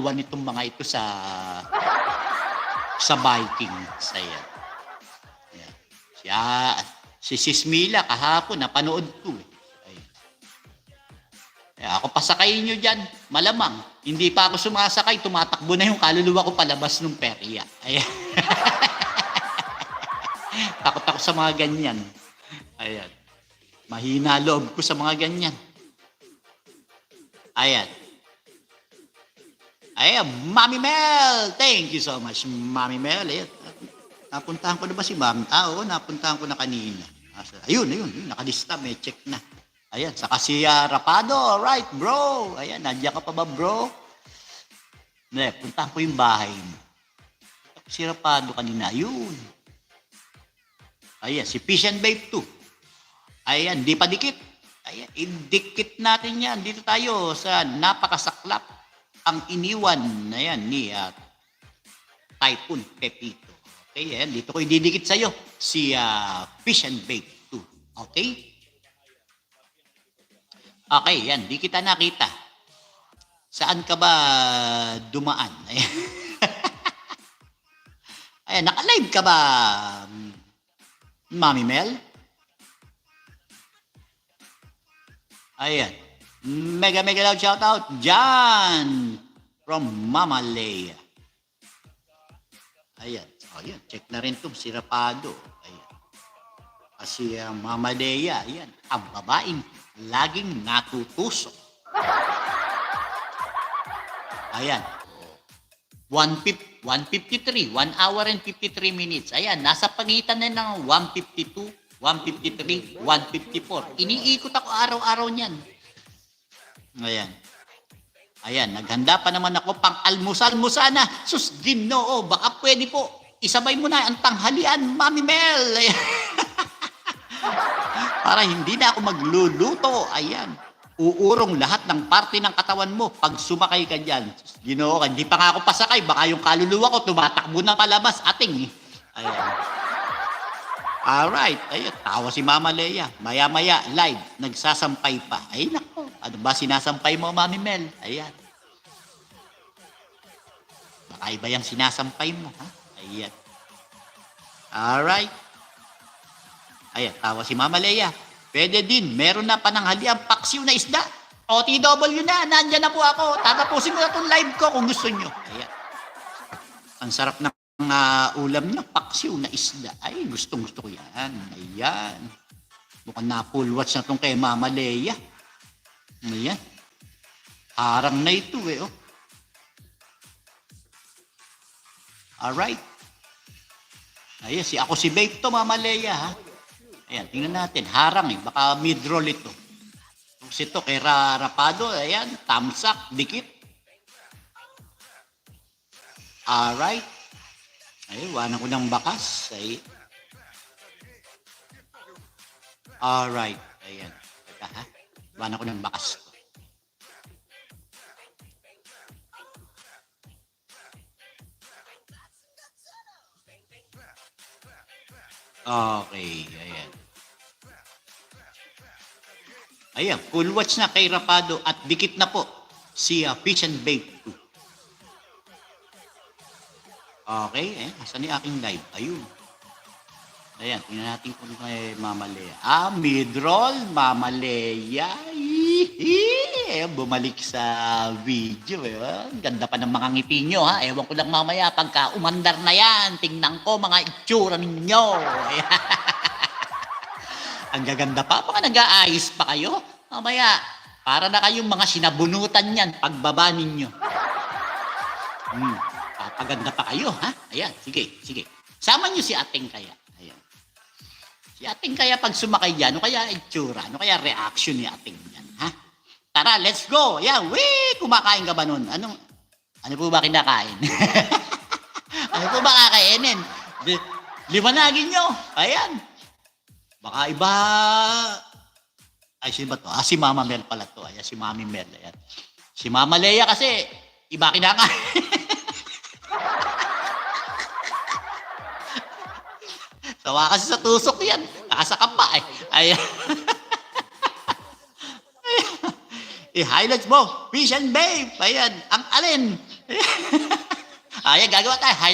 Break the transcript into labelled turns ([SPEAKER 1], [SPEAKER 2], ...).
[SPEAKER 1] kaluluwa nitong mga ito sa Vikings. Ayan. Ayan. Si Sis Mila kahapon, napanood ko. Ayan. Ayan. Ako pasakayin nyo dyan, malamang. Hindi pa ako sumasakay, tumatakbo na yung kaluluwa ko palabas ng perya. Ayan. Takot ako sa mga ganyan. Ayan. Mahina loob ko sa mga ganyan. Ayan. Ayan, Mami Mel. Thank you so much, Mami Mel. Ayan. Napuntahan ko na ba si Mami? Oo, napuntahan ko na kanina. Ayun, nakalista, may check na. Ayan, saka si Rapado. Alright, bro. Ayan, nandiyan ka pa ba, bro? Puntahan ko yung bahay mo. Si Rapado kanina. Ayun. Ayan, si Fish and Babe 2. Ayan, di pa dikit. Ayan, idikit natin yan. Dito tayo sa napakasaklap ang iniwan na yan ni Typhoon Pepito. Okay, ayan, dito ko ididikit sa'yo si Fish and Babe 2. Okay? Okay, yan, di kita nakita. Saan ka ba dumaan? Ayan, ayan, naka-live ka ba, Mami Mel? Ayan. Mega loud shoutout dyan from Mama Leia. Ayan. Ayan. Check na rin itong si Rapado. Ayan. Kasi Mama Leia, ayan. Ang babaeng laging natutusok. Ayan. 153. 1 hour and 53 minutes. Ayan. Nasa pagitan na ng 152, 153, 154. Iniikot ako araw-araw niyan. Ayan. Ayan, naghanda pa naman ako pang almusal mo sana. Sus, Ginoo, baka pwede po. Isabay mo na ang tanghalian, Mami Mel. Ayan. Para hindi na ako magluluto. Ayan. Uurong lahat ng parte ng katawan mo pag sumakay ka dyan. Sus, Ginoo, hindi pa nga ako pasakay. Baka yung kaluluwa ko tumatakbo na palabas. Ating. Ayan. Alright. Ayun, tawa si Mama Leia. Maya-maya, live, nagsasampay pa. Ay, nako. Ano ba sinasampay mo, Mami Mel? Ayan. Baka iba yung sinasampay mo, ha? Ayan. Alright. Ayan, tawa si Mama Leia. Pwede din, meron na pananghaliang paksiw na isda. OTW na, nandyan na po ako. Tatapusin ko na itong live ko kung gusto nyo. Ayan. Ang sarap ng ulam na paksiw na isda. Ay, gustong-gusto ko yan. Ayan. Mukhang na-full watch na itong kay Mama Leia. Ayan. Harang na ito eh. Oh. Alright. Ayan, ako si Babe to, Mama Leia. Ha? Ayan, tingnan natin. Harang eh. Baka mid-roll ito. Tapos ito kay Rapado. Ayan, tamsak, dikit. Alright. Ay, wanan ko ng bakas. Ay. Alright. Ayan. Teka ha. Wanan ko ng bakas. Okay. Ayan. Ayan. Full watch na kay Rapado at dikit na po si Fish and Babe 2. Okay, asan yung aking live? Ayun. Ayan, tingnan natin kung may Mama Leia. Mid-roll, Mama Leia. Bumalik sa video. Ganda pa ng mga ngiti nyo, ha? Ewan ko lang mamaya, pagka umandar na yan, tingnan ko mga itsura ninyo. Ang gaganda pa, baka nag-aayos pa kayo. Mamaya, para na kayong mga sinabunutan yan, pagbaba ninyo. Papaganda pa kayo, ha? Ayan, sige. Sama nyo si Ating Kaya. Ayan. Si Ating Kaya pag sumakay dyan, ano kaya itsura? Ano kaya reaction ni Ating yan, ha? Tara, let's go! Ayan, kumakain ka ba nun? Ano po ba kinakain? Ano po ba kakainin? Liwanagin nyo. Ayan. Baka iba... Ay, sino ba to? Si Mama Mel pala to. Ayan, si Mami Mel. Ayan. Si Mama Leia kasi, iba kinakain. Sawa kasi sa tusok yan. Nakasakap pa eh. Ayan. I-highlights mo. Fish and Babe. Ayan. Ang alin. Ayan, gagawa tayo.